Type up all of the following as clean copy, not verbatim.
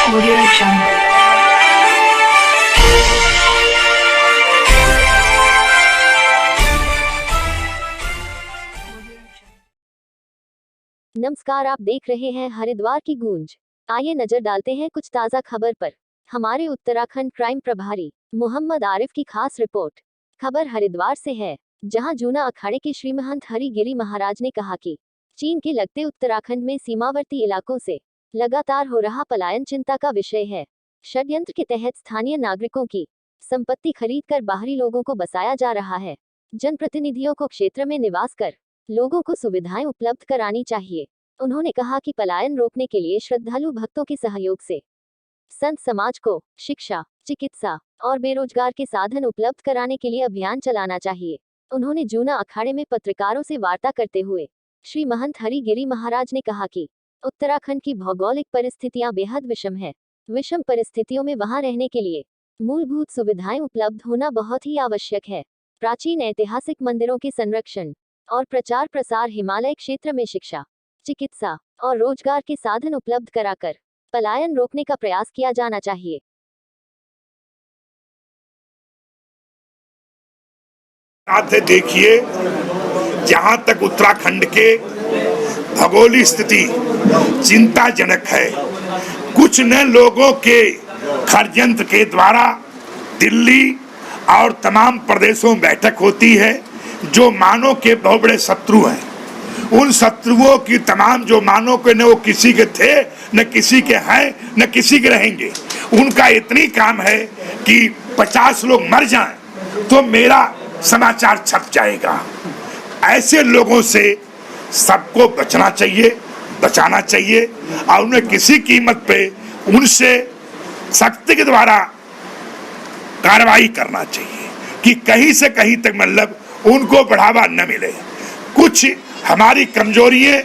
Audio Jungle. नमस्कार, आप देख रहे हैं हरिद्वार की गूंज। आइए नजर डालते हैं कुछ ताजा खबर पर। हमारे उत्तराखंड क्राइम प्रभारी मोहम्मद आरिफ की खास रिपोर्ट। खबर हरिद्वार से है, जहां जूना अखाड़े के श्री महंत हरि गिरी महाराज ने कहा कि चीन के लगते उत्तराखंड में सीमावर्ती इलाकों से लगातार हो रहा पलायन चिंता का विषय है। षड्यंत्र के तहत स्थानीय नागरिकों की संपत्ति खरीदकर बाहरी लोगों को बसाया जा रहा है। जनप्रतिनिधियों को क्षेत्र में निवास कर लोगों को सुविधाएं उपलब्ध करानी चाहिए। उन्होंने कहा कि पलायन रोकने के लिए श्रद्धालु भक्तों के सहयोग से संत समाज को शिक्षा, चिकित्सा और बेरोजगार के साधन उपलब्ध कराने के लिए अभियान चलाना चाहिए। उन्होंने जूना अखाड़े में पत्रकारों से वार्ता करते हुए श्री महंत हरि गिरी महाराज ने कहा कि उत्तराखंड की भौगोलिक परिस्थितियां बेहद विषम है। विषम परिस्थितियों में वहां रहने के लिए मूलभूत सुविधाएं उपलब्ध होना बहुत ही आवश्यक है। प्राचीन ऐतिहासिक मंदिरों के संरक्षण और प्रचार प्रसार, हिमालय क्षेत्र में शिक्षा, चिकित्सा और रोजगार के साधन उपलब्ध कराकर पलायन रोकने का प्रयास किया जाना चाहिए। देखिए, जहां तक उत्तराखंड के भौगोलिक स्थिति चिंताजनक है। कुछ न लोगों के षड्यंत्र के द्वारा दिल्ली और तमाम प्रदेशों में बैठक होती है, जो मानव के बहुत बड़े शत्रु हैं। उन शत्रुओं की तमाम जो मानव के न वो किसी के थे, न किसी के हैं, न किसी के रहेंगे। उनका इतनी काम है कि 50 लोग मर जाएं तो मेरा समाचार छप जाएगा। ऐसे लोगों से सबको बचना चाहिए, बचाना चाहिए और उन्हें किसी कीमत पे उनसे सख्ती के द्वारा कार्रवाई करना चाहिए कि कहीं से कहीं तक मतलब उनको बढ़ावा न मिले। कुछ हमारी कमजोरियां,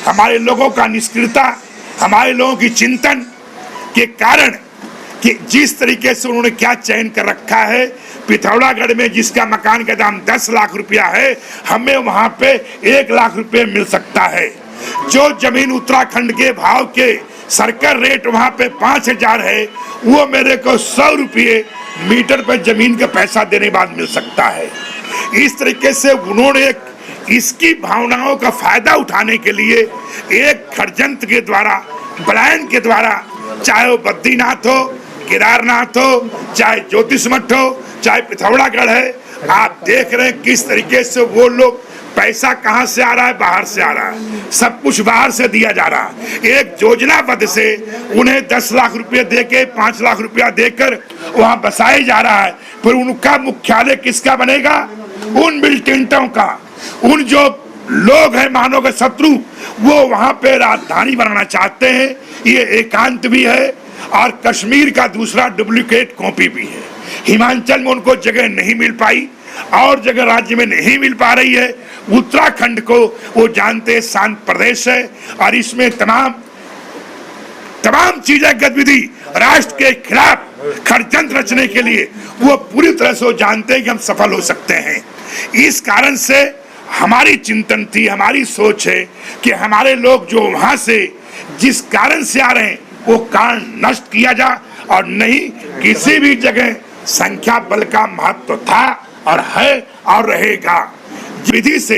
हमारे लोगों का निष्क्रियता, हमारे लोगों की चिंतन के कारण कि जिस तरीके से उन्होंने क्या चयन कर रखा है, पिथौरागढ़ में जिसका मकान का दाम 10 लाख रुपया है, हमें वहां पे 1 लाख रुपये मिल सकता है। जो जमीन उत्तराखंड के भाव के सर्कल रेट वहां पे 5000 है, वो मेरे को 100 रुपये मीटर पर जमीन का पैसा देने बाद मिल सकता है। इस तरीके से उन्होंने इसकी भावनाओं का फायदा उठाने के लिए एक षड्यंत्र के द्वारा, पलायन के द्वारा, चाहे वो बद्रीनाथ हो, केदारनाथ हो, चाहे ज्योतिषमठ हो, चाहे पिथौरागढ़ है, आप देख रहे हैं किस तरीके से वो लोग पैसा कहां से आ रहा है, बाहर से आ रहा है, सब कुछ बाहर से दिया जा रहा है। एक योजनाबद्ध से उन्हें 10 लाख रुपए देके 5 लाख रुपया देकर वहां बसाया जा रहा है। फिर उनका मुख्यालय किसका बनेगा? उन मिलिटेंटों का, उन जो लोग हैं मानव के शत्रु, वो वहां पे राजधानी बनाना चाहते हैं। ये एकांत भी है और कश्मीर का दूसरा डुप्लीकेट कॉपी भी है। हिमाचल में उनको जगह नहीं मिल पाई और जगह राज्य में नहीं मिल पा रही है। उत्तराखंड को वो जानते शांत प्रदेश है और इसमें तमाम चीजें गतिविधि राष्ट्र के खिलाफ षड्यंत्र रचने के लिए वो पूरी तरह से वो जानते हैं कि हम सफल हो सकते हैं। इस कारण से हमारी चिंतन थी, हमारी सोच है कि हमारे लोग जो वहां से जिस कारण से आ रहे हैं वो कारण नष्ट किया जा और नहीं किसी भी जगह संख्या बल का महत्व था और है और रहेगा। विधि से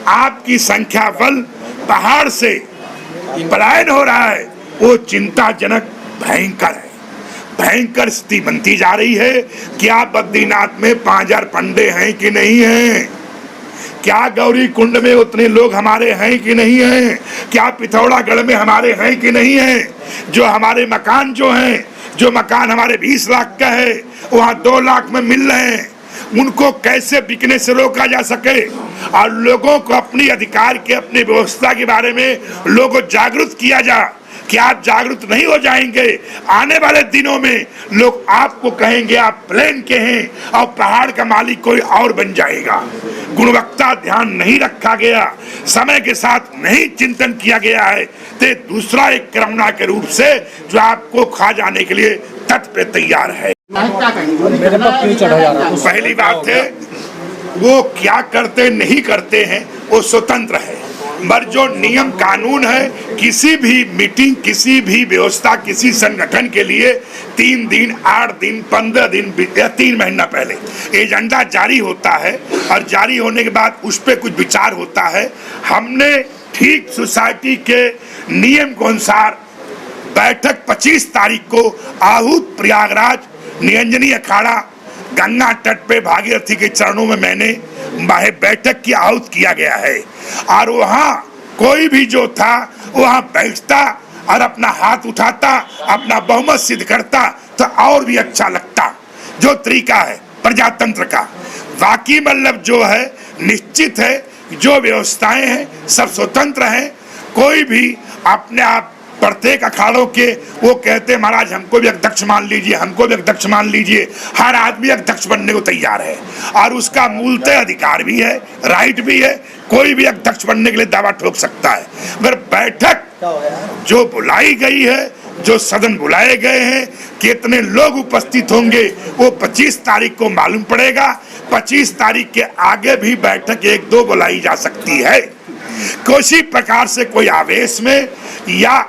आपकी संख्या बल पहाड़ से पलायन हो रहा है, वो चिंताजनक भयंकर है। भयंकर स्थिति बनती जा रही है। क्या बद्रीनाथ में 5000 पंडे हैं कि नहीं हैं? क्या गौरी कुंड में उतने लोग हमारे हैं कि नहीं हैं? क्या पिथौरागढ़ में हमारे हैं कि नहीं हैं? जो हमारे मकान जो मकान हमारे 20 लाख का है, वहाँ 2 लाख में मिल रहे हैं। उनको कैसे बिकने से रोका जा सके और लोगों को अपनी अधिकार के, अपनी व्यवस्था के बारे में लोगों को जागरूक किया जा। कि आप जागरूक नहीं हो जाएंगे, आने वाले दिनों में लोग आपको कहेंगे आप प्लेन के हैं और पहाड़ का मालिक कोई और बन जाएगा। गुणवत्ता ध्यान नहीं रखा गया, समय के साथ नहीं चिंतन किया गया है, तो दूसरा एक करुणा के रूप से जो आपको खा जाने के लिए तट पे तैयार है। पहली बात है, वो क्या करते नहीं करते हैं वो स्वतंत्र है, पर जो नियम कानून है, किसी भी मीटिंग, किसी भी व्यवस्था, किसी संगठन के लिए 3 दिन, 8 दिन, 15 दिन या 3 महीना पहले एजेंडा जारी होता है और जारी होने के बाद उस पर कुछ विचार होता है। हमने ठीक सोसाइटी के नियम के अनुसार बैठक 25 तारीख को आहूत प्रयागराज निरंजनी अखाड़ा गंगा तट पे भागीरथी के चरणों में मैंने बैठक की आहूत किया गया है और वहाँ कोई भी जो था वहाँ बैठता और अपना हाथ उठाता, अपना बहुमत सिद्ध करता तो और भी अच्छा लगता। जो तरीका है प्रजातंत्र का, बाकी मतलब जो है निश्चित है, जो व्यवस्थाएं हैं सब स्वतंत्र हैं। कोई भी अपने आप प्रत्येक अखाड़ों के वो कहते हैं महाराज हमको भी अध्यक्ष मान लीजिए, हमको भी अध्यक्ष मान लीजिए। हर आदमी अध्यक्ष बनने को तैयार है और उसका मूलतः अधिकार भी है, राइट भी है। कोई भी अध्यक्ष बनने के लिए दावा ठोक सकता है। मगर बैठक जो बुलाई गई है, जो सदन बुलाए गए हैं, कितने लोग उपस्थित होंगे वो 25 तारीख को मालूम पड़ेगा। 25 तारीख के आगे भी बैठक 1-2 बुलाई जा सकती है। किसी प्रकार से कोई आवेश में या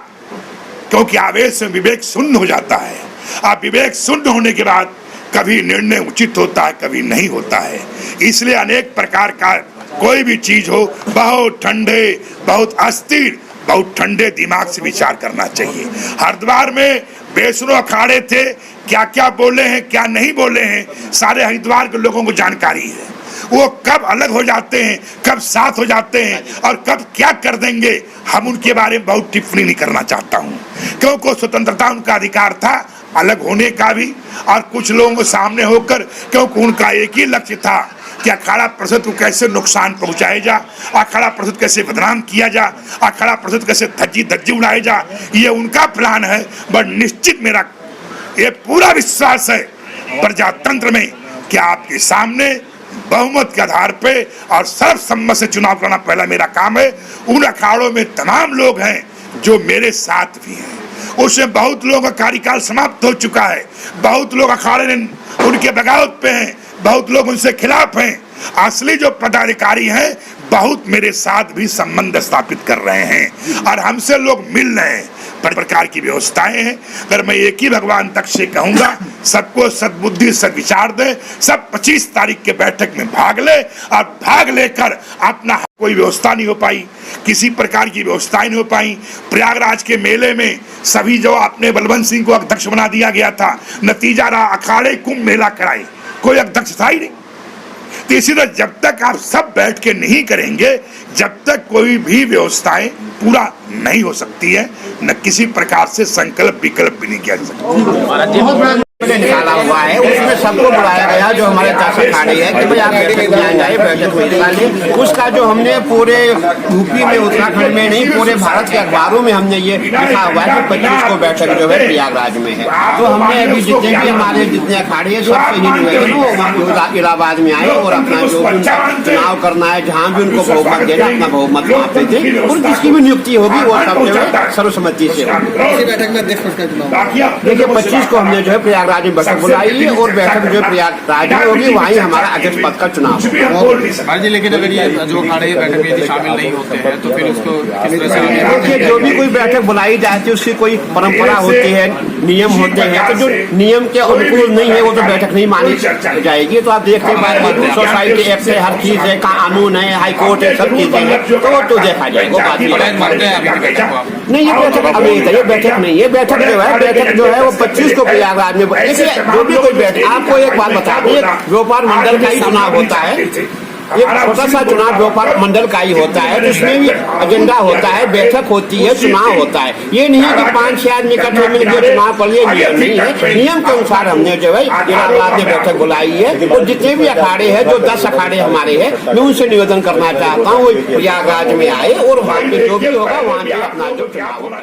क्योंकि आवेश में विवेक शून्य हो जाता है और विवेक शून्य होने के बाद कभी निर्णय उचित होता है, कभी नहीं होता है। इसलिए अनेक प्रकार का कोई भी चीज हो, बहुत ठंडे, बहुत अस्थिर, बहुत ठंडे दिमाग से विचार करना चाहिए। हरिद्वार में वैष्णो अखाड़े थे, क्या क्या बोले हैं, क्या नहीं बोले हैं, सारे हरिद्वार के लोगों को जानकारी है। वो कब अलग हो जाते हैं, कब साथ हो जाते हैं और कब क्या कर देंगे, हम उनके बारे में बहुत टिप्पणी नहीं करना चाहता हूँ। क्योंकि स्वतंत्रता उनका अधिकार था अलग होने का भी, और कुछ लोगों के सामने होकर, क्योंकि उनका एक ही लक्ष्य था कि अखाड़ा परिषद को कैसे नुकसान पहुंचाया जा, अखाड़ा परिषद कैसे बदनाम किया जा, अखाड़ा परिषद कैसे धज्जी उड़ाया जा, ये उनका प्लान है। बट निश्चित मेरा ये पूरा विश्वास है प्रजातंत्र में कि आपके सामने बहुमत के आधार पे और सर्वसम्मत से चुनाव करना पहला मेरा काम है। उन अखाड़ों में तमाम लोग हैं जो मेरे साथ भी हैं। उसमें बहुत लोगों का कार्यकाल समाप्त हो चुका है, बहुत लोग अखाड़े में उनके बगावत पे हैं, बहुत लोग उनसे खिलाफ हैं। असली जो पदाधिकारी हैं बहुत मेरे साथ भी संबंध स्थापित कर रहे हैं और हमसे लोग मिल रहे हैं। प्रकार की व्यवस्थाएं हैं। अगर मैं एक ही भगवान तक से कहूंगा, सबको सद्बुद्धि सद्विचार दे, सब 25 तारीख के बैठक में भाग ले और भाग लेकर अपना कोई व्यवस्था नहीं हो पाई, किसी प्रकार की व्यवस्थाएं नहीं हो पाई। प्रयागराज के मेले में सभी जो अपने बलवंत सिंह को अध्यक्ष बना दिया गया था, नतीजा रहा अखाड़े कुंभ मेला कराए, कोई अध्यक्ष था ही नहीं। तो इसी तरह जब तक आप सब बैठ के नहीं करेंगे, जब तक कोई भी व्यवस्थाएं पूरा नहीं हो सकती है, न किसी प्रकार से संकल्प विकल्प भी नहीं किया जा सकता। निकाला हुआ है, उसमें सबको बुलाया गया जो हमारे 10 अखाड़े हैं कि भाई आप बैठक में आ जाए, बैठक में निकाले। उसका जो हमने पूरे यूपी में, उत्तराखंड में नहीं, पूरे भारत के अखबारों में हमने ये लिखा हुआ है कि 25 को बैठक जो है प्रयागराज में है। तो हमने अभी जितने भी हमारे जितने अखाड़े हैं सबसे ही वो इलाहाबाद में आए और अपना जो चुनाव करना है, जहाँ भी उनको बहुमत देना, अपना बहुमत मापते थे और जिसकी भी नियुक्ति होगी वो सब जो है सर्वसम्मति से होगी। देखिए 25 को हमने जो है प्रयागराज में बैठक बुलाई और बैठक जो प्रयागराज में होगी, वहीं हमारा अध्यक्ष पद का चुनाव होगा। लेकिन अगर ये जो अखाड़े बैठक में यदि शामिल नहीं होते हैं तो फिर उसको किस तरह से? देखिए जो भी कोई बैठक बुलाई जाती है उसकी कोई परंपरा होती है, नियम होते हैं। तो जो नियम के अनुकूल नहीं है वो तो बैठक नहीं मानी जाएगी। तो आप देखते हैं सोसाइटी एक्ट है, हर चीज है, कानून है, हाई कोर्ट है, सब चीजें हैं, तो देखा जाएगा। नहीं, ये बैठक अभी ये बैठक नहीं है। बैठक जो है वो 25 को प्रयागराज में। देखिए जो भी कोई बैठक, आपको एक बात बता दें, व्यापार मंडल का ही चुनाव होता है, एक छोटा सा चुनाव व्यापार मंडल का ही होता है, जिसमें भी एजेंडा होता है, बैठक होती है, चुनाव होता है। ये नहीं है कि 5-6 आदमी इकट्ठे मिलकर चुनाव कर लिए, नियम नहीं है। नियम के अनुसार हमने जो है इलाहाबाद में बैठक बुलाई है और जितने भी अखाड़े हैं, जो 10 अखाड़े हमारे हैं, मैं उनसे निवेदन करना चाहता हूँ वो प्रयागराज में आए और वहाँ पे जो भी होगा वहाँ पे अपना जो चुनाव होगा।